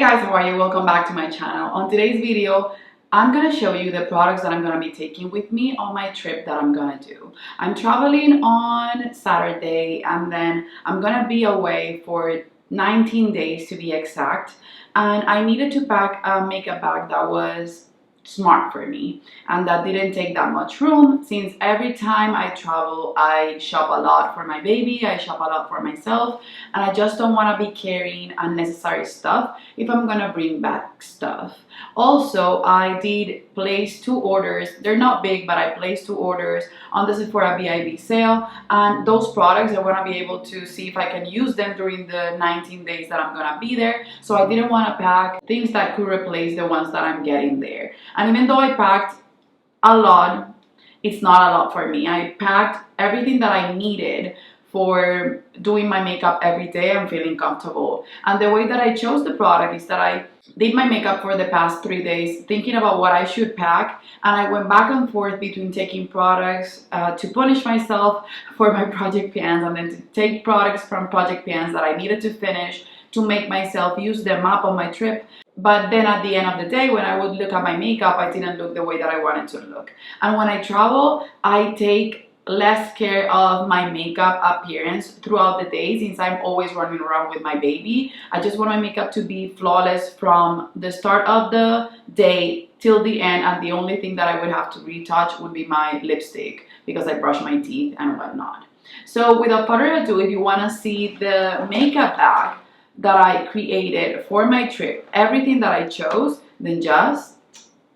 guys, how are you? Welcome back to my channel. On today's video, I'm gonna show you the products that I'm gonna be taking with me on my trip that I'm gonna do. I'm traveling on Saturday and then I'm gonna be away for 19 days to be exact. And I needed to pack a makeup bag that was smart for me and that didn't take that much room, since every time I travel I shop a lot for my baby, I shop a lot for myself, and I just don't want to be carrying unnecessary stuff if I'm gonna bring back stuff. Also, I did place 2 orders. They're not big, but I placed 2 orders on the Sephora VIB sale, and those products I want to be able to see if I can use them during the 19 days that I'm gonna be there. So I didn't want to pack things that could replace the ones that I'm getting there. And even though I packed a lot, it's not a lot for me. I packed everything that I needed for doing my makeup every day and feeling comfortable. And the way that I chose the product is that I did my makeup for the past 3 days thinking about what I should pack, and I went back and forth between taking products to punish myself for my project pans, and then to take products from project pans that I needed to finish to make myself use them up on my trip. But then at the end of the day, when I would look at my makeup, I didn't look the way that I wanted to look. And when I travel, I take less care of my makeup appearance throughout the day, since I'm always running around with my baby. I just want my makeup to be flawless from the start of the day till the end, and the only thing that I would have to retouch would be my lipstick because I brush my teeth and whatnot. So without further ado, if you want to see the makeup bag that I created for my trip, everything that I chose, then just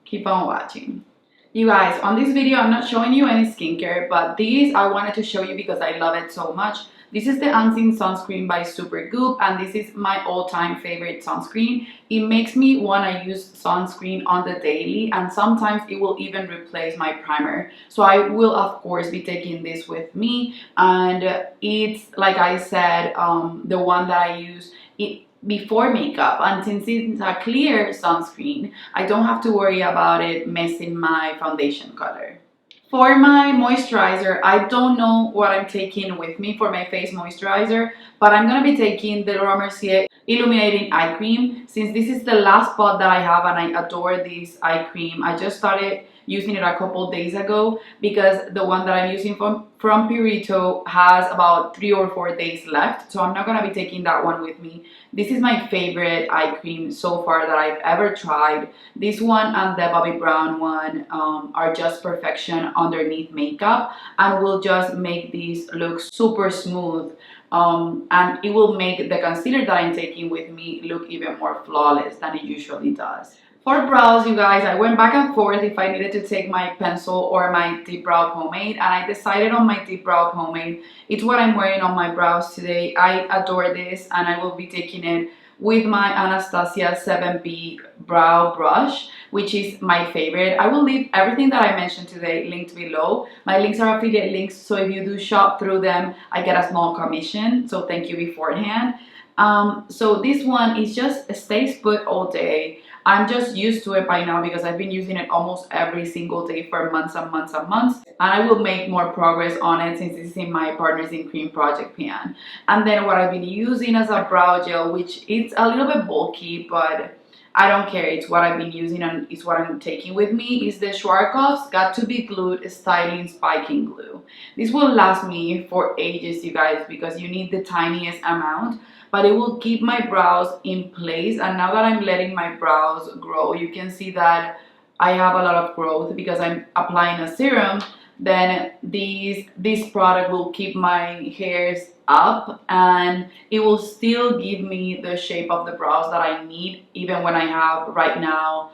keep on watching. You guys, on this video I'm not showing you any skincare, but these I wanted to show you because I love it so much. This is the Unseen Sunscreen by Supergoop, and this is my all-time favorite sunscreen. It makes me want to use sunscreen on the daily, and sometimes it will even replace my primer. So I will of course be taking this with me, and it's, like I said, the one that I use before makeup, and since it's a clear sunscreen, I don't have to worry about it messing my foundation color. For my moisturizer, I don't know what I'm taking with me for my face moisturizer, but I'm gonna be taking the MERCIER Illuminating Eye Cream, since this is the last pot that I have and I adore this eye cream. I just started using it a couple days ago because the one that I'm using from Purito has about 3 or 4 days left, so I'm not gonna be taking that one with me. This is my favorite eye cream so far that I've ever tried. This one and the Bobbi Brown one are just perfection underneath makeup, and will just make these look super smooth, and it will make the concealer that I'm taking with me look even more flawless than it usually does. For brows, you guys, I went back and forth if I needed to take my pencil or my deep brow pomade, and I decided on my deep brow pomade. It's what I'm wearing on my brows today. I adore this, and I will be taking it with my Anastasia 7B brow brush, which is my favorite. I will leave everything that I mentioned today linked below. My links are affiliate links, so if you do shop through them, I get a small commission, so thank you beforehand. So this one is just stays put all day. I'm just used to it by now because I've been using it almost every single day for months and months and months, and I will make more progress on it since this is in my Partners in Cream project pan. And then what I've been using as a brow gel, which it's a little bit bulky, but I don't care, it's what I've been using and it's what I'm taking with me, is the Schwarzkopf's Got to Be Glued Styling Spiking Glue. This will last me for ages, you guys, because you need the tiniest amount, but it will keep my brows in place. And now that I'm letting my brows grow, you can see that I have a lot of growth because I'm applying a serum. Then this product will keep my hairs up, and it will still give me the shape of the brows that I need, even when I have right now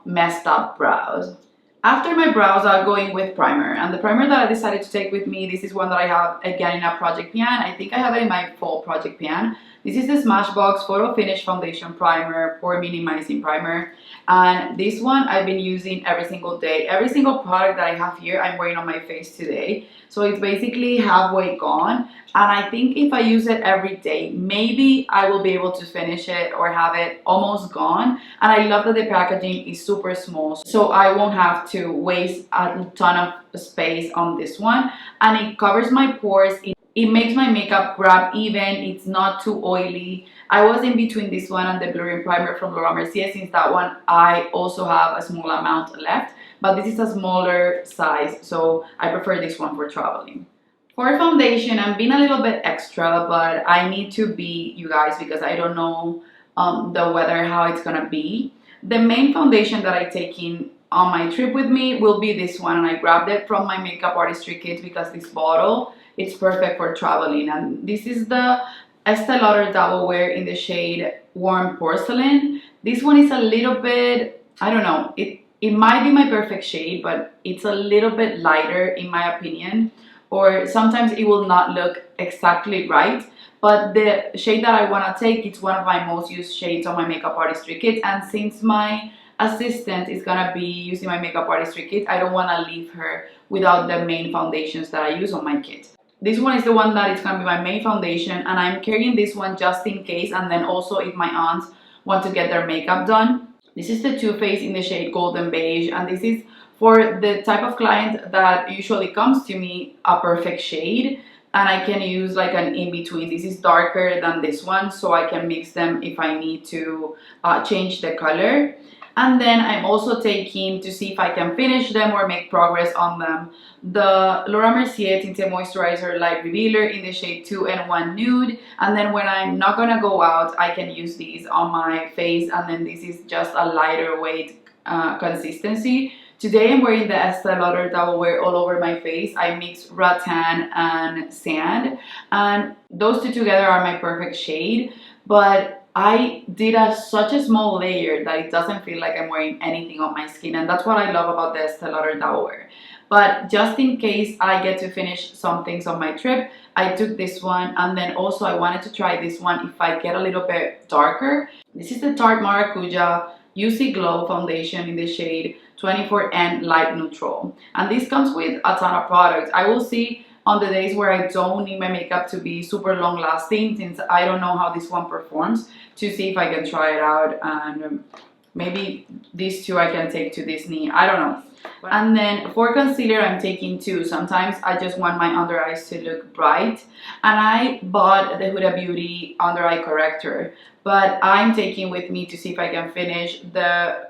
messed up brows. After my brows, I'll go in with primer, and the primer that I decided to take with me, this is one that I have again in a project pan. I think I have it in my fall project pan. This is the Smashbox Photo Finish Foundation Primer, Pore Minimizing Primer, and this one I've been using every single day. Every single product that I have here I'm wearing on my face today, so it's basically halfway gone, and I think if I use it every day, maybe I will be able to finish it or have it almost gone. And I love that the packaging is super small, so I won't have to waste a ton of space on this one, and it covers my pores. It makes my makeup grab even, it's not too oily, I was in between this one and the blurring primer from Laura Mercier, since that one I also have a small amount left, but this is a smaller size, so I prefer this one for traveling. For foundation, I'm being a little bit extra, but I need to be, you guys, because I don't know the weather, how it's gonna be. The main foundation that I take in on my trip with me will be this one, and I grabbed it from my makeup artistry kit because this bottle, it's perfect for traveling. And this is the Estee Lauder Double Wear in the shade Warm Porcelain. This one is a little bit, I don't know, it might be my perfect shade, but it's a little bit lighter in my opinion, or sometimes it will not look exactly right. But the shade that I want to take, it's one of my most used shades on my makeup artistry kit, and since my assistant is gonna be using my makeup artistry kit, I don't want to leave her without the main foundations that I use on my kit. This one is the one that is gonna be my main foundation, and I'm carrying this one just in case, and then also if my aunts want to get their makeup done. This is the Too Faced in the shade Golden Beige, and this is for the type of client that usually comes to me, a perfect shade, and I can use like an in-between. This is darker than this one, so I can mix them if I need to change the color. And then I'm also taking, to see if I can finish them or make progress on them, the Laura Mercier Tinted Moisturizer Light Revealer in the shade 2-in-1 Nude. And then when I'm not gonna go out, I can use these on my face, and then this is just a lighter weight consistency. Today I'm wearing the Estee Lauder Double Wear all over my face. I mix rattan and sand, and those two together are my perfect shade, but I did such a small layer that it doesn't feel like I'm wearing anything on my skin, and that's what I love about the Estee Lauder Double Wear. But just in case I get to finish some things on my trip, I took this one, and then also I wanted to try this one if I get a little bit darker. This is the Tarte Maracuja UC Glow Foundation in the shade 24N Light Neutral, and this comes with a ton of products. I will see on the days where I don't need my makeup to be super long lasting, since I don't know how this one performs, to see if I can try it out, and maybe these two I can take to Disney, I don't know. And then for concealer, I'm taking two. Sometimes I just want my under eyes to look bright, and I bought the Huda Beauty under eye corrector, but I'm taking with me to see if I can finish the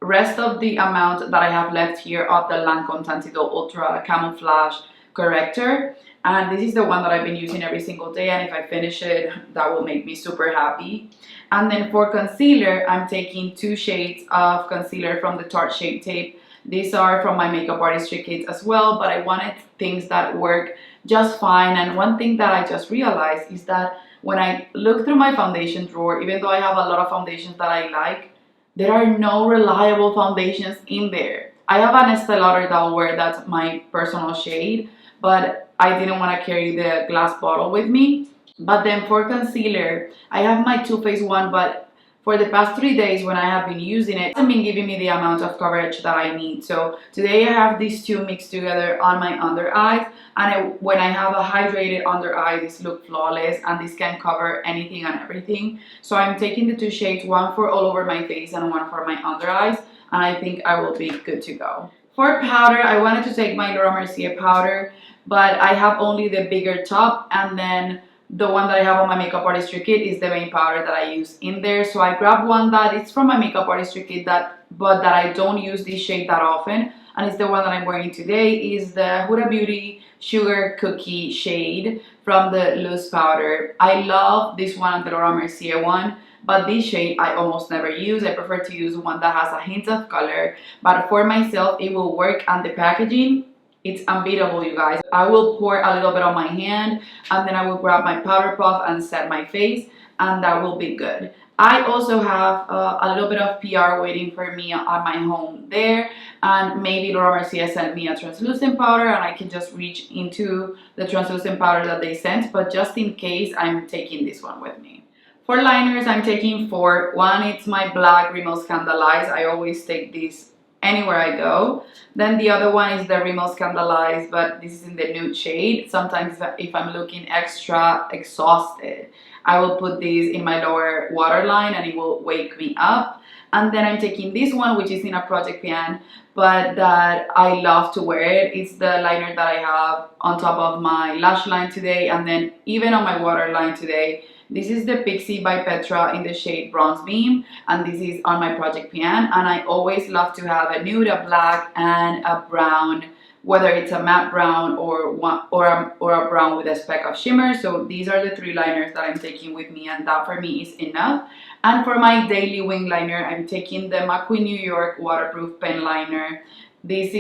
rest of the amount that I have left here of the Lancome Tantido Ultra Camouflage Corrector. And this is the one that I've been using every single day, and if I finish it, that will make me super happy. And then for concealer, I'm taking two shades of concealer from the Tarte Shape Tape. These are from my makeup artistry kits as well, but I wanted things that work just fine. And one thing that I just realized is that when I look through my foundation drawer, even though I have a lot of foundations that I like, there are no reliable foundations in there. I have an Estee Lauder Double Wear, that's my personal shade, but I didn't want to carry the glass bottle with me. But then for concealer, I have my Too Faced one, but for the past 3 days when I have been using it, it hasn't been giving me the amount of coverage that I need. So today I have these two mixed together on my under eyes, and when I have a hydrated under eye, this look flawless, and this can cover anything and everything. So I'm taking the two shades, one for all over my face and one for my under eyes, and I think I will be good to go. For powder, I wanted to take my Laura Mercier powder, but I have only the bigger top, and then the one that I have on my makeup artistry kit is the main powder that I use in there. So I grabbed one that is from my makeup artistry kit, but that I don't use this shade that often, and it's the one that I'm wearing today, is the Huda Beauty Sugar Cookie shade from the loose powder. I love this one, the Laura Mercier one, but this shade I almost never use. I prefer to use one that has a hint of color, but for myself it will work, and the packaging, it's unbeatable, you guys. I will pour a little bit on my hand, and then I will grab my powder puff and set my face, and that will be good. I also have a little bit of PR waiting for me on my home there, and maybe Laura Mercier sent me a translucent powder, and I can just reach into the translucent powder that they sent, but just in case, I'm taking this one with me. For liners, I'm taking 4. One, it's my black Rimmel Scandaleyes. I always take this anywhere I go. Then the other one is the Rimmel Scandaleyes, but this is in the nude shade. Sometimes if I'm looking extra exhausted, I will put these in my lower waterline and it will wake me up. And then I'm taking this one, which is in a Project Pan, but that I love to wear it. It's the liner that I have on top of my lash line today, and then even on my waterline today, This is the Pixie by Petra in the shade Bronze Beam, and this is on my project pan. And I always love to have a nude, a black, and a brown, whether it's a matte brown or a brown with a speck of shimmer. So these are the three liners that I'm taking with me, and that for me is enough. And for my daily wing liner, I'm taking the McQueen New York waterproof pen liner. This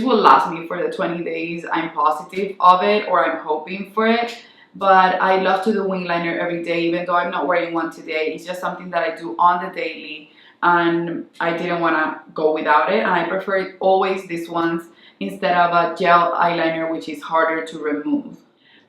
will last me for the 20 days. I'm positive of it, or I'm hoping for it. But I love to do wing liner every day, even though I'm not wearing one today. It's just something that I do on the daily, and I didn't want to go without it. And I prefer always these ones instead of a gel eyeliner, which is harder to remove.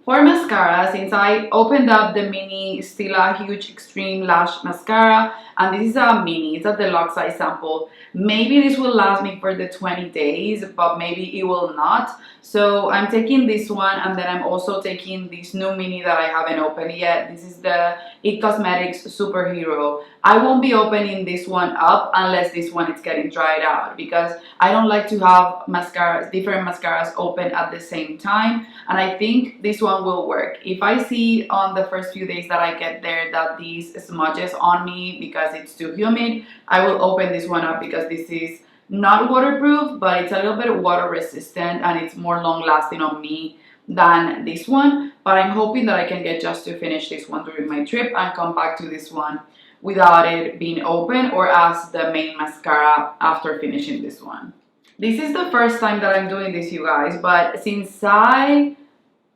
For mascara, since I opened up the mini Stila Huge Extreme Lash Mascara, and this is a mini, it's a deluxe size sample. Maybe this will last me for the 20 days, but maybe it will not. So I'm taking this one, and then I'm also taking this new mini that I haven't opened yet. This is the IT Cosmetics Superhero. I won't be opening this one up unless this one is getting dried out, because I don't like to have mascaras, different mascaras open at the same time, and I think this one will work. If I see on the first few days that I get there that these smudges on me because it's too humid, I will open this one up, because this is not waterproof, but it's a little bit water resistant and it's more long lasting on me than this one. But I'm hoping that I can get just to finish this one during my trip and come back to this one without it being open, or as the main mascara after finishing this one. This is the first time that I'm doing this, you guys, but since I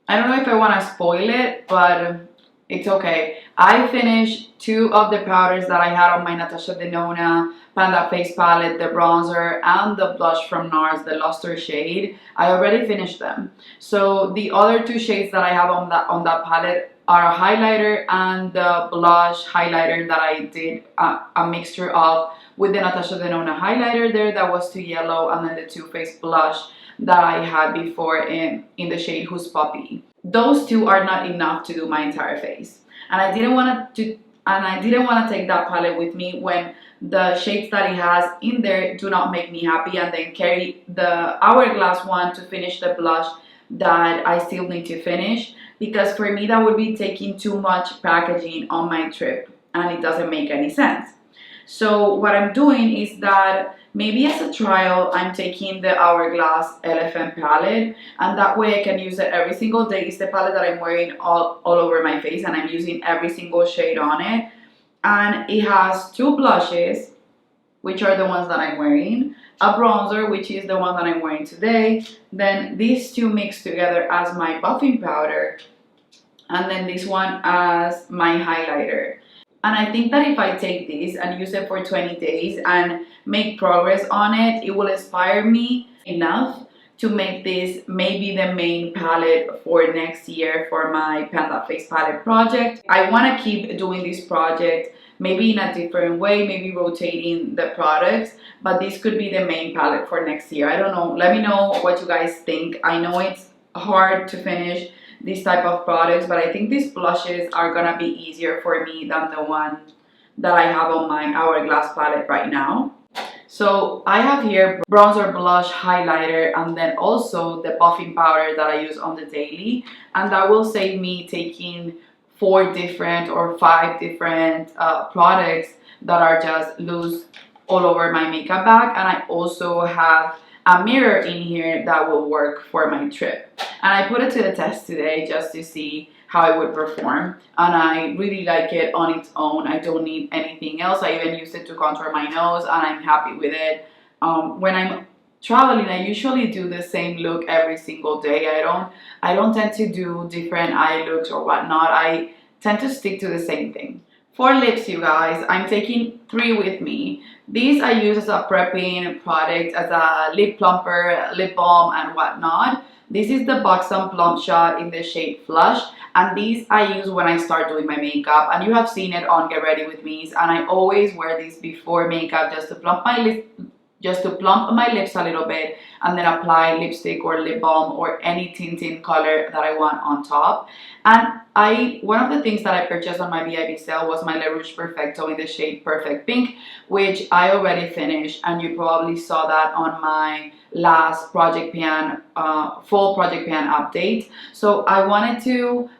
don't know if I want to spoil it, but it's okay. I finished two of the powders that I had on my Natasha Denona Panda Face Palette, the bronzer and the blush from NARS, the Luster shade. I already finished them. So the other two shades that I have on that palette are a highlighter and the blush highlighter that I did a mixture of with the Natasha Denona highlighter there that was too yellow, and then the Too Faced blush that I had before in the shade Who's Puppy. Those two are not enough to do my entire face, and I didn't want to take that palette with me when the shades that it has in there do not make me happy, and then carry the Hourglass one to finish the blush that I still need to finish, because for me that would be taking too much packaging on my trip and it doesn't make any sense. So what I'm doing is that maybe as a trial, I'm taking the Hourglass Elephant palette, and that way I can use it every single day. It's the palette that I'm wearing all over my face, and I'm using every single shade on it. And it has two blushes, which are the ones that I'm wearing, a bronzer, which is the one that I'm wearing today, then these two mixed together as my buffing powder, and then this one as my highlighter. And I think that if I take this and use it for 20 days and make progress on it, it will inspire me enough to make this maybe the main palette for next year for my Panda Face palette project. I want to keep doing this project maybe in a different way, maybe rotating the products, but this could be the main palette for next year. I don't know. Let me know what you guys think. I know it's hard to finish these type of products, but I think these blushes are gonna be easier for me than the one that I have on my Hourglass palette right now. So I have here bronzer, blush, highlighter, and then also the buffing powder that I use on the daily, and that will save me taking 4 different or 5 different products that are just loose all over my makeup bag. And I also have a mirror in here that will work for my trip, and I put it to the test today just to see how it would perform, and I really like it on its own. I don't need anything else. I even used it to contour my nose, and I'm happy with it. When I'm traveling, I usually do the same look every single day. I don't tend to do different eye looks or whatnot. I tend to stick to the same thing. For lips, you guys, I'm taking 3 with me. These I use as a prepping product, as a lip plumper, lip balm, and whatnot. This is the Buxom Plump Shot in the shade Flush, and these I use when I start doing my makeup, and you have seen it on Get Ready With Me's, and I always wear these before makeup just to plump my lips a little bit, and then apply lipstick or lip balm or any tinting color that I want on top. And one of the things that I purchased on my VIP sale was my Le Rouge Perfecto in the shade Perfect Pink, which I already finished, and you probably saw that on my last Project Pan, full Project Pan update. So I wanted to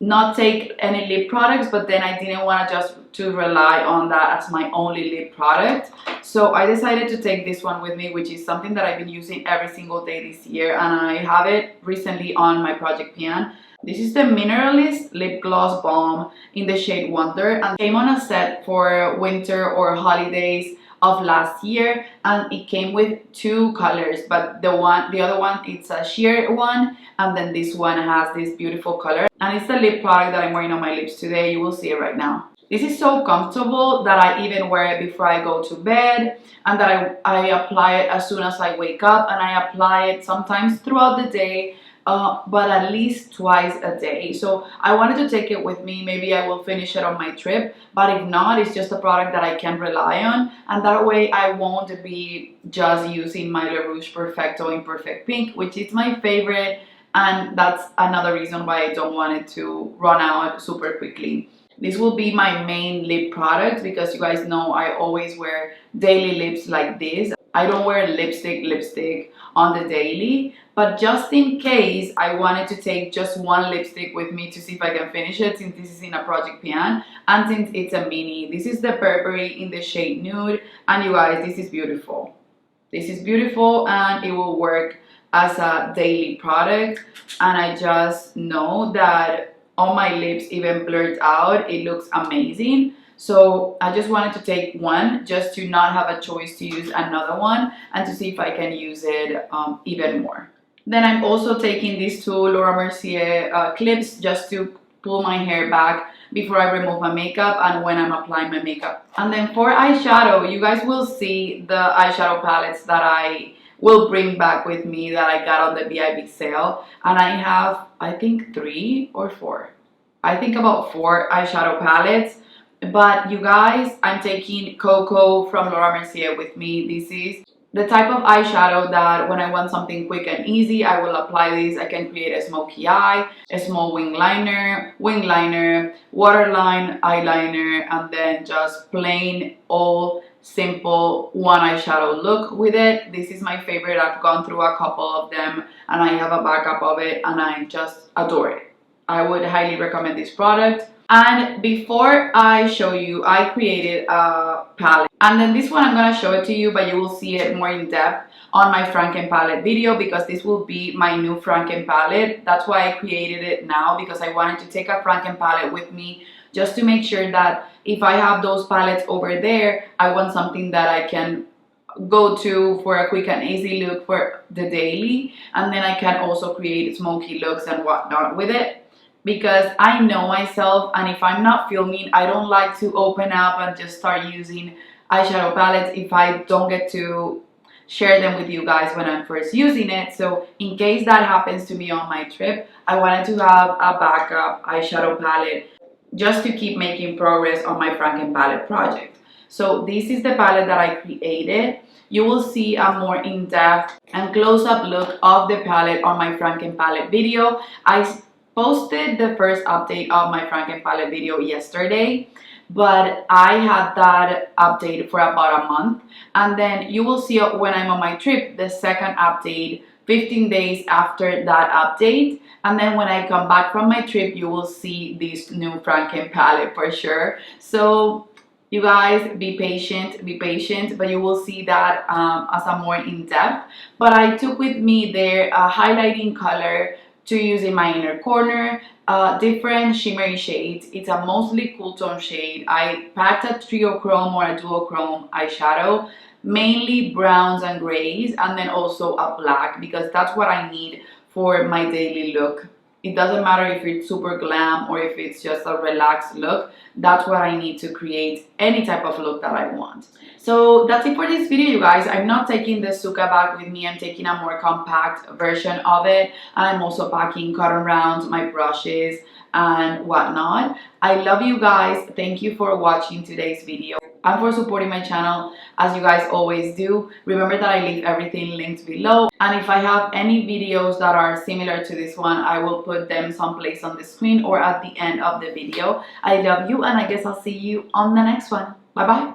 not take any lip products, but then I didn't want to rely on that as my only lip product. So I decided to take this one with me, which is something that I've been using every single day this year, and I have it recently on my project pan. This is the Mineralist Lip Gloss Balm in the shade Wonder, and came on a set for winter or holidays of last year, and it came with two colors, but the other one, it's a sheer one, and then this one has this beautiful color, and it's the lip product that I'm wearing on my lips today. You will see it right now. This is so comfortable that I even wear it before I go to bed, and that I apply it as soon as I wake up, and I apply it sometimes throughout the day, but at least twice a day. So I wanted to take it with me. Maybe I will finish it on my trip, but if not, it's just a product that I can rely on, and that way I won't be just using my Le Rouge Perfecto in Perfect Pink, which is my favorite, and that's another reason why I don't want it to run out super quickly. This will be my main lip product because you guys know I always wear daily lips like this. I don't wear lipstick on the daily, but just in case, I wanted to take just one lipstick with me to see if I can finish it, since this is in a project pan and since it's a mini. This is the Burberry in the shade Nude, and you guys, this is beautiful. This is beautiful, and it will work as a daily product, and I just know that on my lips, even blurred out, it looks amazing. So I just wanted to take one just to not have a choice to use another one, and to see if I can use it even more. Then I'm also taking these two Laura Mercier clips just to pull my hair back before I remove my makeup and when I'm applying my makeup. And then for eyeshadow, you guys will see the eyeshadow palettes that I will bring back with me that I got on the VIB sale. And I have, I think 3 or 4. I think about 4 eyeshadow palettes. But you guys, I'm taking Cocoa from Laura Mercier with me. This is the type of eyeshadow that when I want something quick and easy, I will apply this. I can create a smoky eye, a small wing liner, waterline, eyeliner, and then just plain, all simple one eyeshadow look with it. This is my favorite. I've gone through a couple of them and I have a backup of it, and I just adore it. I would highly recommend this product. And before I show you, I created a palette, and then this one I'm going to show it to you, but you will see it more in depth on my Franken palette video, because this will be my new Franken palette. That's why I created it now, because I wanted to take a Franken palette with me just to make sure that if I have those palettes over there, I want something that I can go to for a quick and easy look for the daily, and then I can also create smoky looks and whatnot with it. Because I know myself, and if I'm not filming, I don't like to open up and just start using eyeshadow palettes if I don't get to share them with you guys when I'm first using it. So in case that happens to me on my trip, I wanted to have a backup eyeshadow palette just to keep making progress on my Franken palette project. So this is the palette that I created. You will see a more in-depth and close-up look of the palette on my Franken palette video. I posted the first update of my Franken palette video yesterday, but I had that update for about a month, and then you will see when I'm on my trip the second update 15 days after that update, and then when I come back from my trip you will see this new Franken palette for sure. So you guys, be patient, but you will see that as a more in-depth. But I took with me there a highlighting color to use in my inner corner, different shimmery shades. It's a mostly cool tone shade. I packed a trio chrome or a duochrome eyeshadow, mainly browns and grays, and then also a black, because that's what I need for my daily look. It doesn't matter if it's super glam or if it's just a relaxed look. That's what I need to create any type of look that I want. So that's it for this video, you guys. I'm not taking the Suka bag with me. I'm taking a more compact version of it. And I'm also packing cotton rounds, my brushes, and whatnot. I love you guys. Thank you for watching today's video and for supporting my channel as you guys always do. Remember that I leave everything linked below, and if I have any videos that are similar to this one, I will put them someplace on the screen or at the end of the video. I love you, and I guess I'll see you on the next one. Bye bye.